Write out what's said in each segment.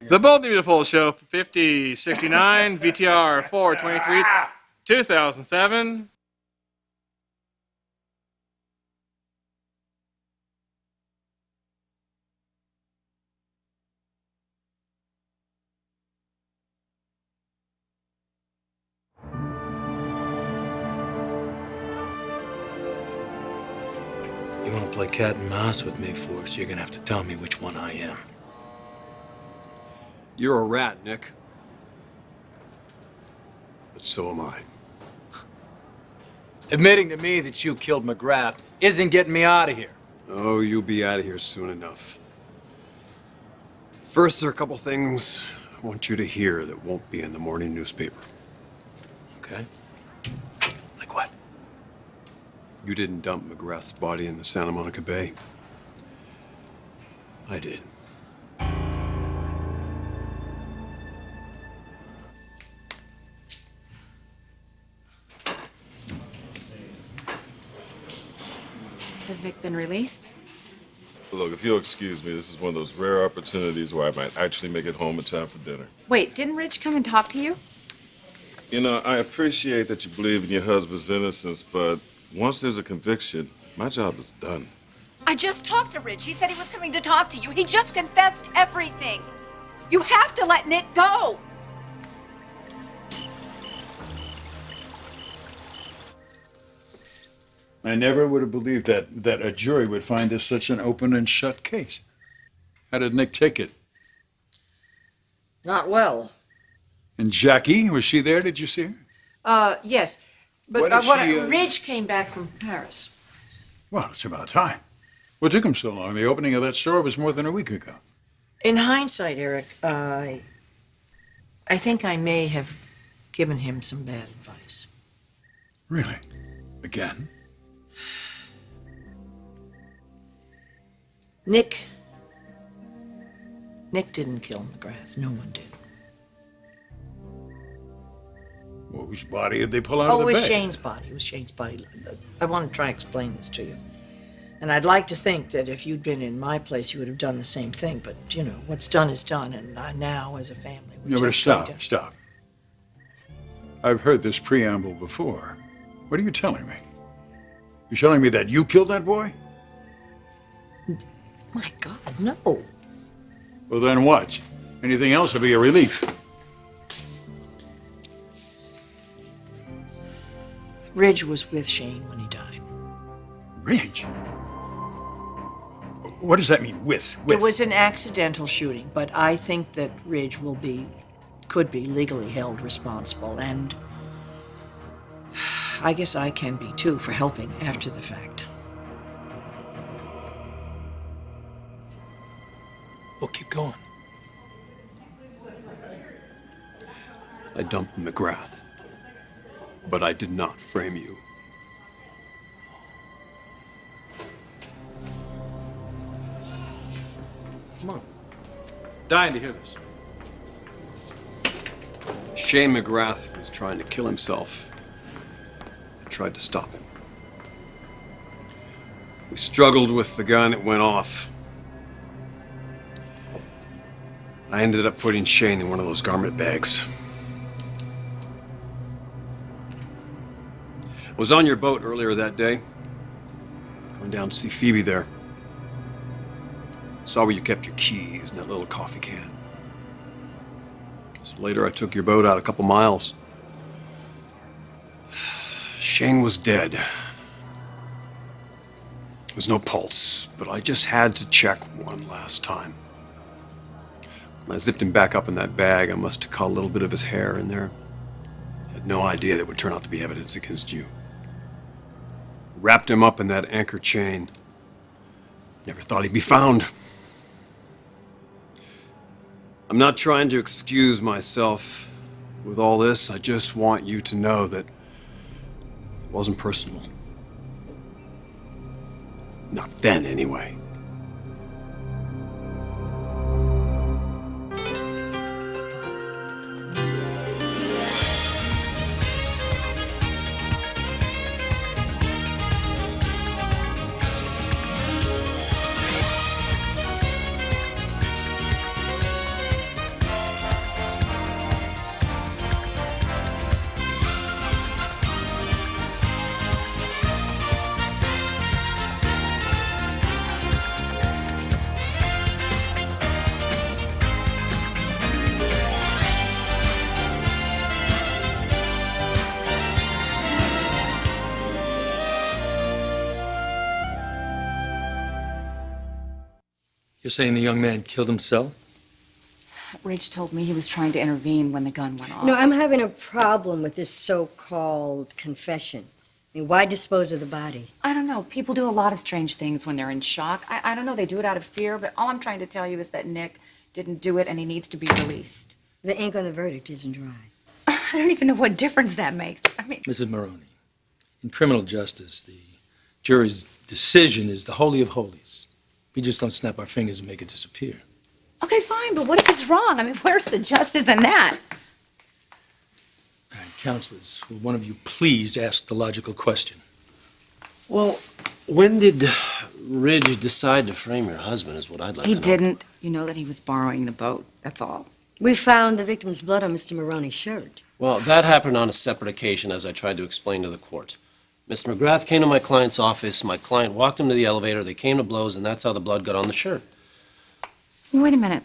The Bold and Beautiful Show 5069, VTR 423, 2007. You want to play cat and mouse with me, Force, you're going to have to tell me which one I am. You're a rat, Nick. But so am I. Admitting to me that you killed McGrath isn't getting me out of here. Oh, you'll be out of here soon enough. First, there are a couple things I want you to hear that won't be in the morning newspaper. Okay. Like what? You didn't dump McGrath's body in the Santa Monica Bay. I did. Has Nick been released? Look, if you'll excuse me, this is one of those rare opportunities where I might actually make it home in time for dinner. Wait, didn't Rich come and talk to you? You know, I appreciate that you believe in your husband's innocence, but once there's a conviction, my job is done. I just talked to Rich. He said he was coming to talk to you. He just confessed everything. You have to let Nick go. I never would have believed that a jury would find this such an open and shut case. How did Nick take it? Not well. And Jackie, was she there? Did you see her? Yes. But What is she, Ridge came back from Paris. Well, it's about time. What took him so long? The opening of that store was more than a week ago. In hindsight, Eric, I think I may have given him some bad advice. Really? Again? Nick didn't kill McGrath. No one did. Well, whose body did they pull out Oh, of it the was bag? Shane's body. It was Shane's body. I want to try and explain this to you. And I'd like to think that if you'd been in my place, you would have done the same thing. But, you know, what's done is done. And now, as a family, we're No, but just stop, trying to- stop. I've heard this preamble before. What are you telling me? You're telling me that you killed that boy? My God, no. Well, then what? Anything else would be a relief. Ridge was with Shane when he died. Ridge? What does that mean, with? It was an accidental shooting, but I think that Ridge could be legally held responsible, and I guess I can be too for helping after the fact. Well, keep going. I dumped McGrath, but I did not frame you. Come on. Dying to hear this. Shane McGrath was trying to kill himself. I tried to stop him. We struggled with the gun, it went off. I ended up putting Shane in one of those garment bags. I was on your boat earlier that day, going down to see Phoebe there. Saw where you kept your keys in that little coffee can. So later I took your boat out a couple miles. Shane was dead. There was no pulse, but I just had to check one last time. When I zipped him back up in that bag, I must have caught a little bit of his hair in there. I had no idea that would turn out to be evidence against you. Wrapped him up in that anchor chain. Never thought he'd be found. I'm not trying to excuse myself with all this. I just want you to know that it wasn't personal. Not then, anyway. You're saying the young man killed himself? Ridge told me he was trying to intervene when the gun went off. No, I'm having a problem with this so-called confession. I mean, why dispose of the body? I don't know. People do a lot of strange things when they're in shock. I don't know. They do it out of fear, but all I'm trying to tell you is that Nick didn't do it and he needs to be released. The ink on the verdict isn't dry. I don't even know what difference that makes. I mean, Mrs. Maroney, in criminal justice, the jury's decision is the holy of holies. We just don't snap our fingers and make it disappear. okay, fine, but what if it's wrong? I mean, where's the justice in that? All right, counselors, will one of you please ask the logical question? Well, when did Ridge decide to frame your husband is what I'd like He to know. didn't. You know that he was borrowing the boat. That's all. We found the victim's blood on Mr. Maroney's shirt. Well, that happened on a separate occasion, as I tried to explain to the court. Mr. McGrath came to my client's office, my client walked him to the elevator, they came to blows, and that's how the blood got on the shirt. Wait a minute.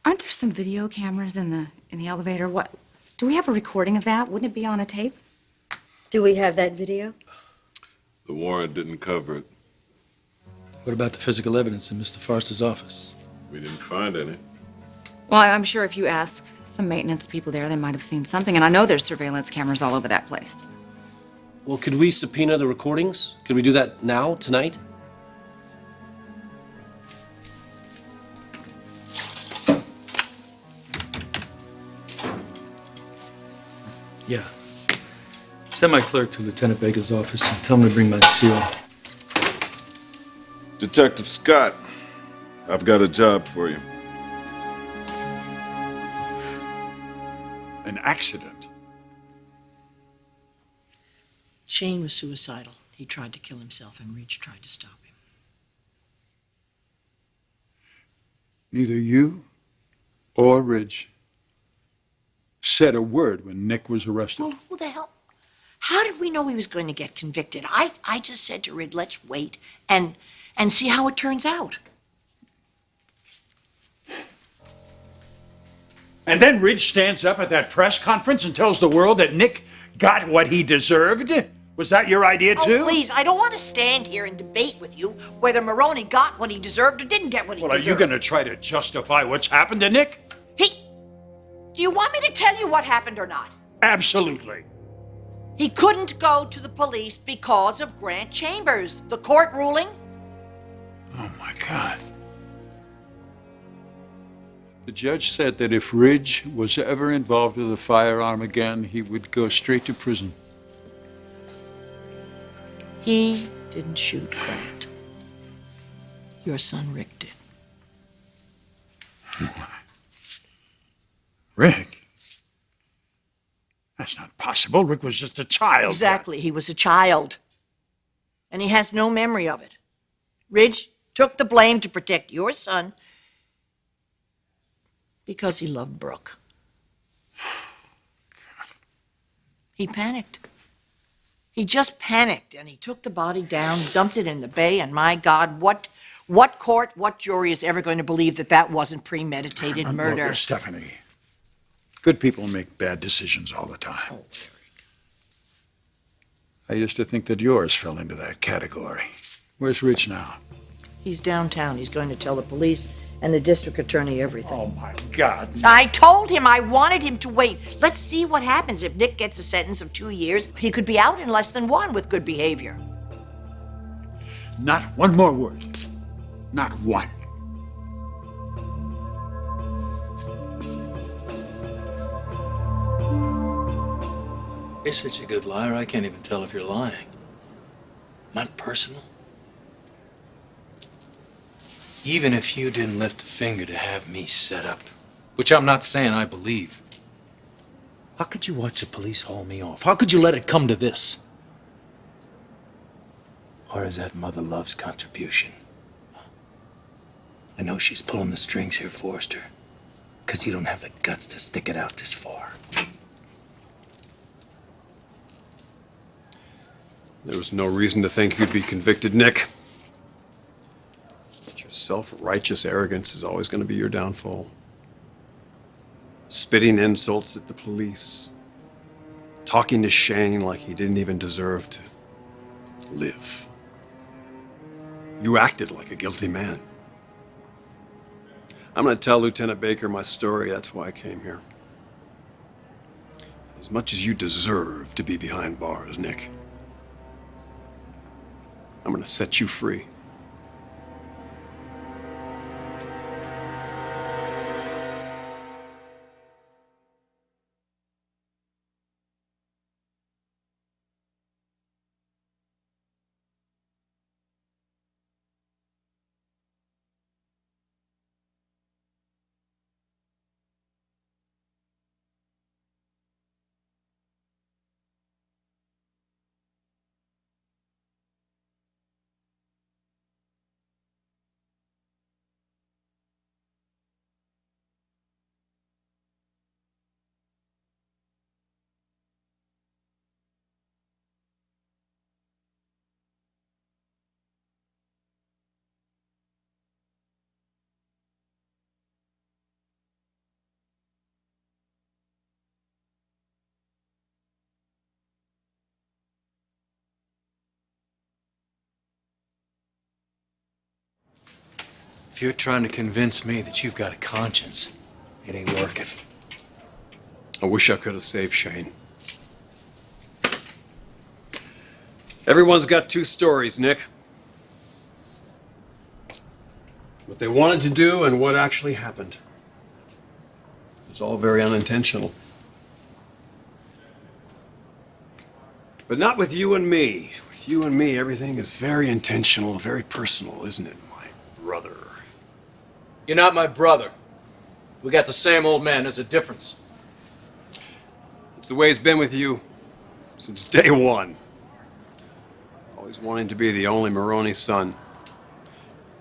Aren't there some video cameras in the elevator? What? Do we have a recording of that? Wouldn't it be on a tape? Do we have that video? The warrant didn't cover it. What about the physical evidence in Mr. Foster's office? We didn't find any. Well, I'm sure if you ask some maintenance people there, they might have seen something. And I know there's surveillance cameras all over that place. Well, could we subpoena the recordings? Could we do that now, tonight? Yeah. Send my clerk to Lieutenant Baker's office and tell him to bring my seal. Detective Scott, I've got a job for you. An accident. Shane was suicidal. He tried to kill himself, and Ridge tried to stop him. Neither you or Ridge said a word when Nick was arrested. Well, who the hell? How did we know he was going to get convicted? I just said to Ridge, let's wait and see how it turns out. And then Ridge stands up at that press conference and tells the world that Nick got what he deserved? Was that your idea, too? Oh, please, I don't want to stand here and debate with you whether Maroney got what he deserved or didn't get what he Well, are deserved. you going to try to justify what's happened to Nick? Do you want me to tell you what happened or not? Absolutely. He couldn't go to the police because of Grant Chambers, the court ruling. Oh, my God. The judge said that if Ridge was ever involved with a firearm again, he would go straight to prison. He didn't shoot Grant. Your son Rick did. Rick? That's not possible. Rick was just a child. Exactly, he was a child. And he has no memory of it. Ridge took the blame to protect your son because he loved Brooke. He panicked. He just panicked, and he took the body down, dumped it in the bay, and my God, what court, what jury is ever going to believe that that wasn't premeditated murder? Look, Stephanie, good people make bad decisions all the time. Oh, Eric. I used to think that yours fell into that category. Where's Rich now? He's downtown. He's going to tell the police and the district attorney everything. Oh, my God. I told him I wanted him to wait. Let's see what happens. If Nick gets a sentence of 2 years, he could be out in less than 1 with good behavior. Not one more word. Not one. You're such a good liar, I can't even tell if you're lying. Not personal. Even if you didn't lift a finger to have me set up, which I'm not saying I believe, how could you watch the police haul me off? How could you let it come to this? Or is that Mother Love's contribution? I know she's pulling the strings here, Forrester, because you don't have the guts to stick it out this far. There was no reason to think you'd be convicted, Nick. But your self-righteous arrogance is always going to be your downfall. Spitting insults at the police. Talking to Shane like he didn't even deserve to live. You acted like a guilty man. I'm going to tell Lieutenant Baker my story. That's why I came here. As much as you deserve to be behind bars, Nick, I'm going to set you free. If you're trying to convince me that you've got a conscience, it ain't working. I wish I could have saved Shane. Everyone's got two stories, Nick. What they wanted to do and what actually happened. It was all very unintentional. But not with you and me. With you and me, everything is very intentional, very personal, isn't it, my brother? You're not my brother. We got the same old man. There's a difference. It's the way it's been with you since day one. Always wanting to be the only Maroney son.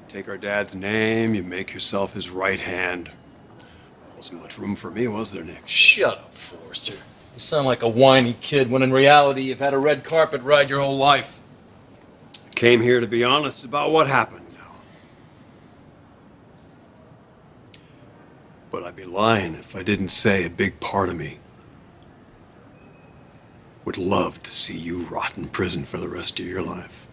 Take our dad's name, you make yourself his right hand. Wasn't much room for me, was there, Nick? Shut up, Forrester. You sound like a whiny kid when in reality you've had a red carpet ride your whole life. I came here to be honest about what happened now. But I'd be lying if I didn't say a big part of me would love to see you rot in prison for the rest of your life.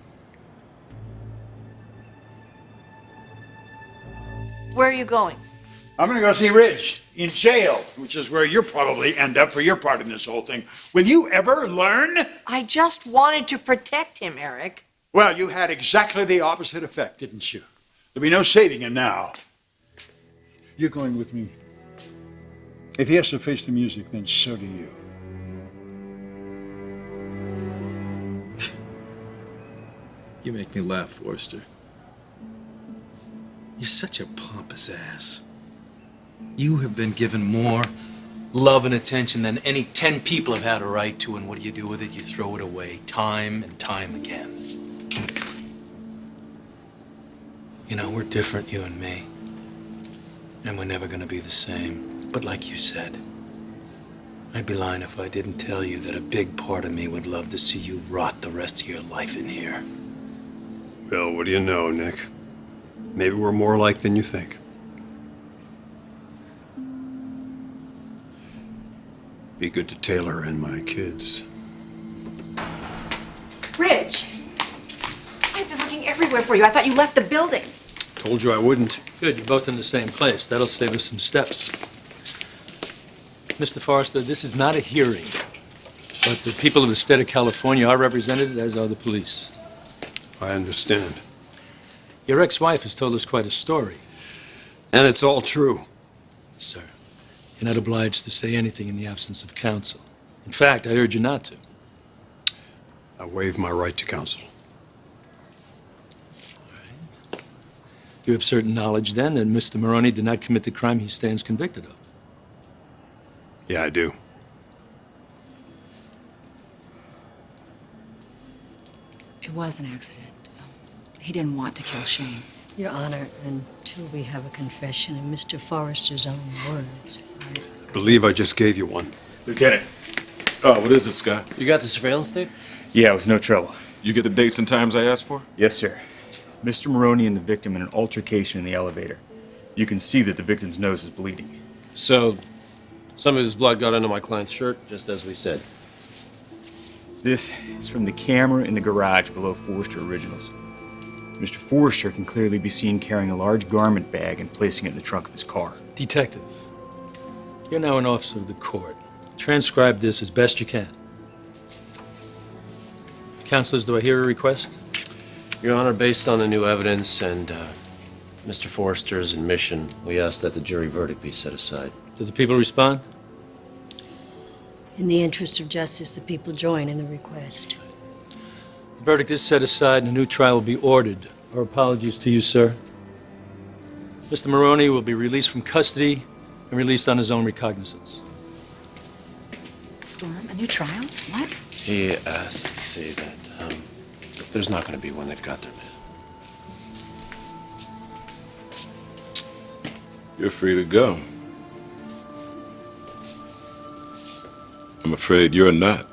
Where are you going? I'm gonna go see Ridge in jail, which is where you'll probably end up for your part in this whole thing. Will you ever learn? I just wanted to protect him, Eric. Well, you had exactly the opposite effect, didn't you? There'll be no saving him now. You're going with me. If he has to face the music, then so do you. You make me laugh, Forrester. You're such a pompous ass. You have been given more love and attention than any 10 people have had a right to, and what do? You with it? You throw it away time and time again. You know, we're different, you and me. And we're never gonna be the same. But like you said, I'd be lying if I didn't tell you that a big part of me would love to see you rot the rest of your life in here. Well, what do you know, Nick? Maybe we're more alike than you think. Be good to Taylor and my kids. Rich! I've been looking everywhere for you. I thought you left the building. Told you I wouldn't. Good, you're both in the same place. That'll save us some steps. Mr. Forrester, this is not a hearing, but the people of the state of California are represented, as are the police. I understand. Your ex-wife has told us quite a story. And it's all true. Sir, you're not obliged to say anything in the absence of counsel. In fact, I urge you not to. I waive my right to counsel. You have certain knowledge, then, that Mr. Maroney did not commit the crime he stands convicted of. Yeah, I do. It was an accident. He didn't want to kill Shane. Your Honor, until we have a confession in Mr. Forrester's own words, I believe I just gave you one. Lieutenant. Oh, what is it, Scott? You got the surveillance tape? Yeah, it was no trouble. You get the dates and times I asked for? Yes, sir. Mr. Maroney and the victim in an altercation in the elevator. You can see that the victim's nose is bleeding. So, some of his blood got onto my client's shirt, just as we said. This is from the camera in the garage below Forrester Originals. Mr. Forrester can clearly be seen carrying a large garment bag and placing it in the trunk of his car. Detective, you're now an officer of the court. Transcribe this as best you can. Counselors, do I hear a request? Your Honor, based on the new evidence and Mr. Forrester's admission, we ask that the jury verdict be set aside. Do the people respond? In the interest of justice, the people join in the request. The verdict is set aside and a new trial will be ordered. Our apologies to you, sir. Mr. Maroney will be released from custody and released on his own recognizance. Storm, a new trial? What? He asked to say that there's not going to be one. They've got their man. You're free to go. I'm afraid you're not.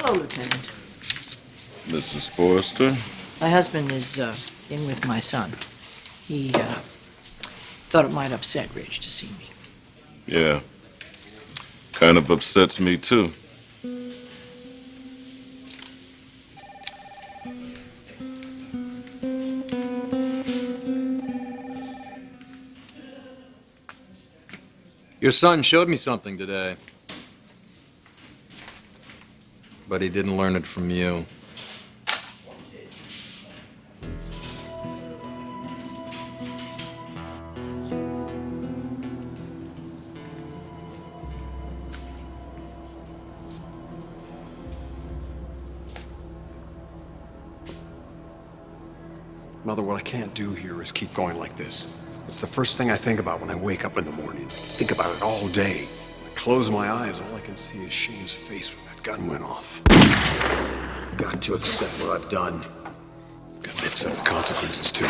Hello, Lieutenant. Mrs. Forrester? My husband is in with my son. He thought it might upset Ridge to see me. Yeah. Kind of upsets me, too. Your son showed me something today. But he didn't learn it from you. Mother, what I can't do here is keep going like this. It's the first thing I think about when I wake up in the morning. Think about it all day. When I close my eyes, all I can see is Shane's face when that gun went off. I've got to accept what I've done. Got to accept the consequences, too.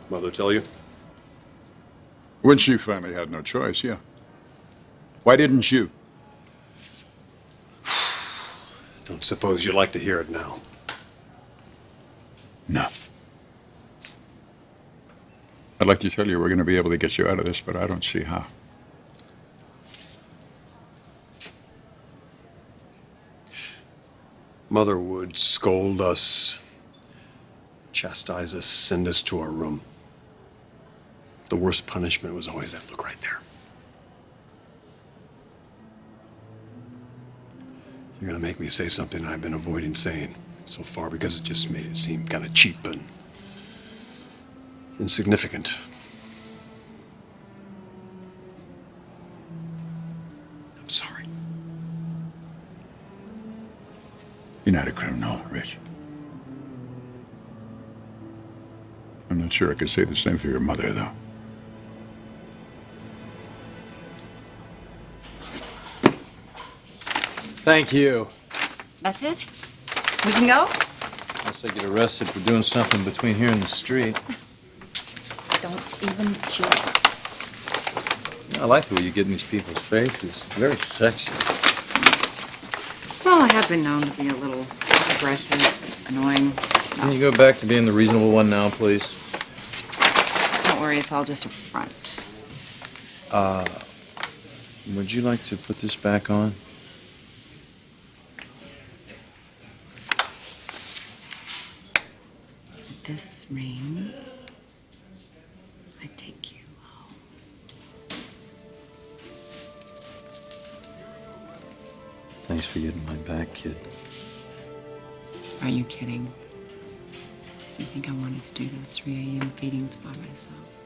Mother tell you? When she finally had no choice, yeah. Why didn't you? Don't suppose you'd like to hear it now. No. I'd like to tell you we're going to be able to get you out of this, but I don't see how. Mother would scold us, chastise us, send us to our room. The worst punishment was always that look right there. You're gonna make me say something I've been avoiding saying so far because it just made it seem kind of cheap and insignificant. I'm sorry. You're not a criminal, Rich. I'm not sure I could say the same for your mother, though. Thank you. That's it? We can go? Unless I get arrested for doing something between here and the street. Don't even joke. I like the way you get in these people's faces. Very sexy. Well, I have been known to be a little aggressive, annoying. Can you go back to being the reasonable one now, please? Don't worry, it's all just a front. Would you like to put this back on? This ring, I take you home. Thanks for getting my back, kid. Are you kidding? Do you think I wanted to do those 3 a.m. feedings by myself?